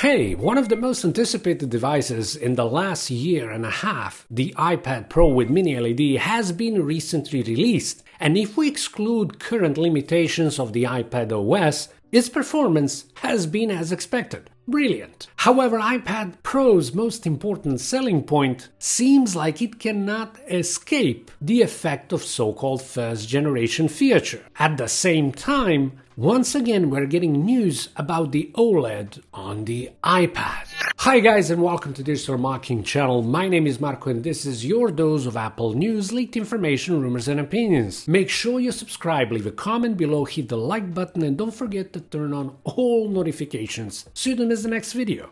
Hey, one of the most anticipated devices in the last year and a half, the iPad Pro with Mini LED, has been recently released, and if we exclude current limitations of the iPad OS, its performance has been as expected. Brilliant. However, iPad Pro's most important selling point seems like it cannot escape the effect of so-called first-generation feature. At the same time, once again we're getting news about the OLED on the iPad. Hi guys and welcome to Digital Marketing channel. My name is Marco and this is your dose of Apple news, leaked information, rumors and opinions. Make sure you subscribe, leave a comment below, hit the like button and don't forget to turn on all notifications so you don't miss the next video.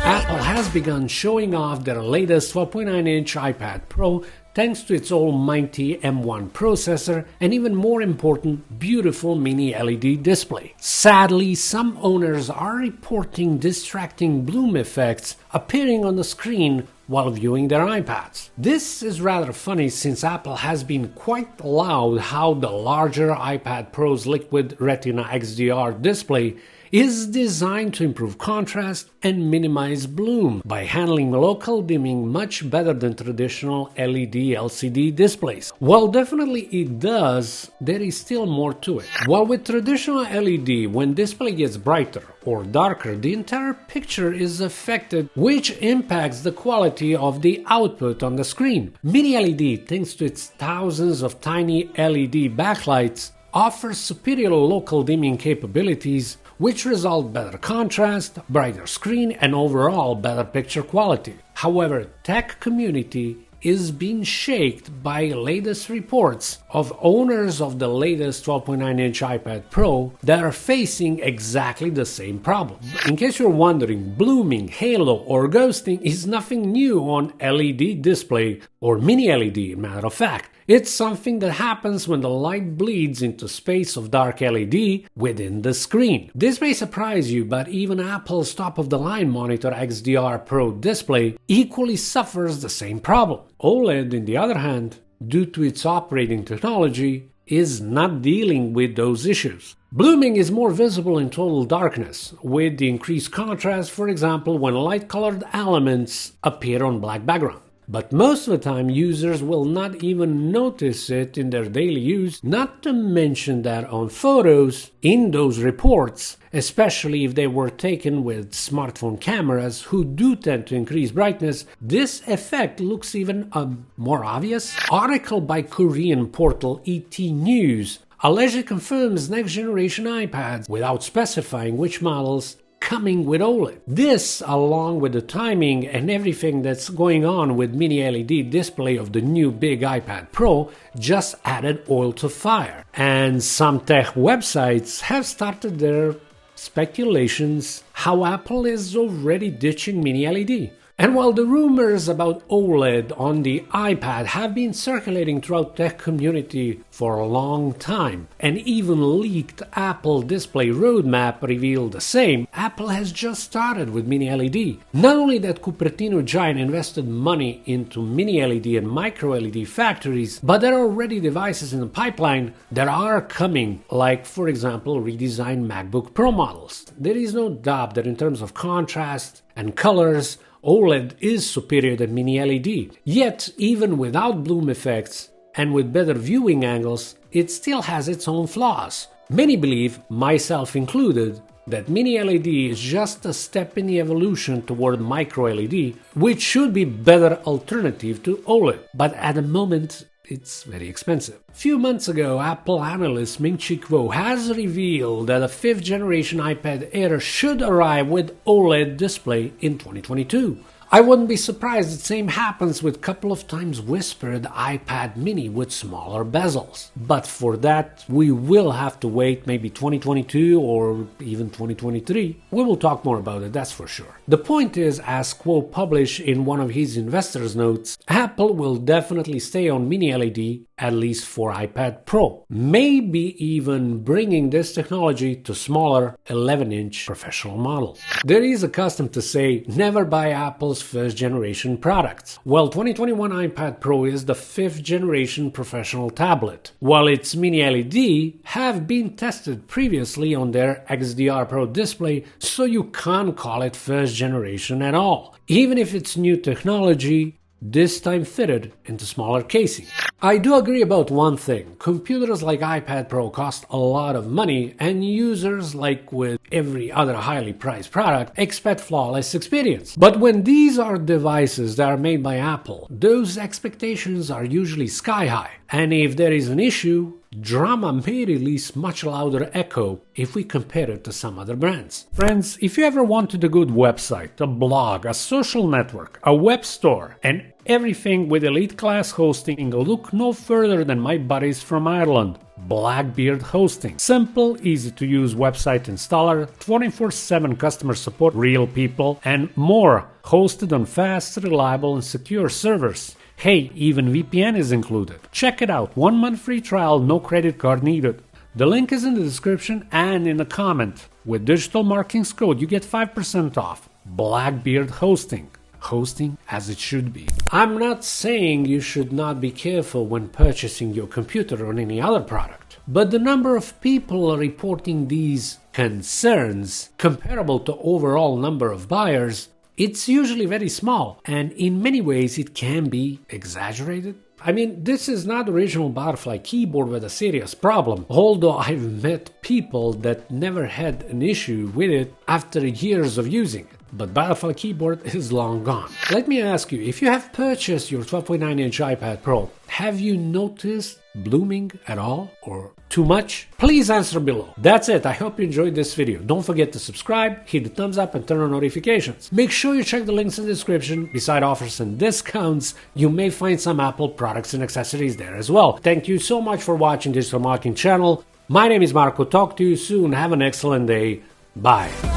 Apple has begun showing off their latest 12.9-inch iPad Pro thanks to its almighty M1 processor and, even more important, beautiful Mini LED display. Sadly, some owners are reporting distracting bloom effects appearing on the screen while viewing their iPads. This is rather funny since Apple has been quite loud how the larger iPad Pro's Liquid Retina XDR display is designed to improve contrast and minimize bloom by handling local dimming much better than traditional LED LCD displays. While definitely it does, there is still more to it. While with traditional LED, when display gets brighter or darker, the entire picture is affected, which impacts the quality of the output on the screen. Mini LED, thanks to its thousands of tiny LED backlights, offers superior local dimming capabilities, which result better contrast, brighter screen, and overall better picture quality. However, tech community is being shaken by latest reports of owners of the latest 12.9-inch iPad Pro that are facing exactly the same problem. In case you're wondering, blooming, halo, or ghosting is nothing new on LED display or Mini LED, matter of fact. It's something that happens when the light bleeds into space of dark LED within the screen. This may surprise you, but even Apple's top-of-the-line monitor XDR Pro display equally suffers the same problem. OLED, on the other hand, due to its operating technology, is not dealing with those issues. Blooming is more visible in total darkness, with the increased contrast, for example, when light-colored elements appear on black background. But most of the time, users will not even notice it in their daily use, not to mention that on photos in those reports, especially if they were taken with smartphone cameras who do tend to increase brightness, this effect looks even more obvious. Article by Korean portal ET News allegedly confirms next-generation iPads without specifying which models coming with OLED. This, along with the timing and everything that's going on with Mini LED display of the new big iPad Pro, just added oil to fire. And some tech websites have started their speculations how Apple is already ditching Mini LED. And while the rumors about OLED on the iPad have been circulating throughout tech community for a long time, and even leaked Apple display roadmap revealed the same, Apple has just started with Mini LED. Not only that Cupertino giant invested money into Mini LED and micro LED factories, but there are already devices in the pipeline that are coming, like for example redesigned MacBook Pro models. There is no doubt that in terms of contrast and colors, OLED is superior than Mini LED. Yet, even without bloom effects and with better viewing angles, it still has its own flaws. Many believe, myself included, that Mini LED is just a step in the evolution toward micro LED, which should be better alternative to OLED. But at the moment, it's very expensive. A few months ago, Apple analyst Ming-Chi Kuo has revealed that a 5th generation iPad Air should arrive with OLED display in 2022. I wouldn't be surprised the same happens with couple of times whispered iPad mini with smaller bezels. But for that, we will have to wait maybe 2022 or even 2023. We will talk more about it, that's for sure. The point is, as Quo published in one of his investors' notes, Apple will definitely stay on Mini LED at least for iPad Pro, maybe even bringing this technology to smaller 11-inch professional models. There is a custom to say, never buy Apple's Apple's first generation products. Well, 2021 iPad Pro is the 5th generation professional tablet, while its mini LED have been tested previously on their XDR Pro display, so you can't call it first generation at all. Even if it's new technology, this time fitted into smaller casing. I do agree about one thing. Computers like iPad Pro cost a lot of money, and users, like with every other highly priced product, expect flawless experience. But when these are devices that are made by Apple, those expectations are usually sky high. And if there is an issue, drama may release much louder echo if we compare it to some other brands. Friends, if you ever wanted a good website, a blog, a social network, a web store, and everything with elite class hosting, look no further than my buddies from Ireland. Blackbeard Hosting. Simple, easy to use website installer, 24/7 customer support, real people, and more, hosted on fast, reliable, and secure servers. Hey, even VPN is included. Check it out. 1 month free trial, no credit card needed. The link is in the description and in the comment. With Digital Markings code, you get 5% off. Blackbeard Hosting. Hosting as it should be. I'm not saying you should not be careful when purchasing your computer or any other product, but the number of people reporting these concerns, comparable to overall number of buyers, it's usually very small, and in many ways it can be exaggerated. I mean, this is not the original Butterfly keyboard with a serious problem, although I've met people that never had an issue with it after years of using it. But Butterfly keyboard is long gone. Let me ask you, if you have purchased your 12.9-inch iPad Pro, have you noticed blooming at all or too much? Please answer below. That's it. I hope you enjoyed this video. Don't forget to subscribe, hit the thumbs up, and turn on notifications. Make sure you check the links in the description. Beside offers and discounts, you may find some Apple products and accessories there as well. Thank you so much for watching Digital Marketing channel. My name is Marco. Talk to you soon. Have an excellent day. Bye.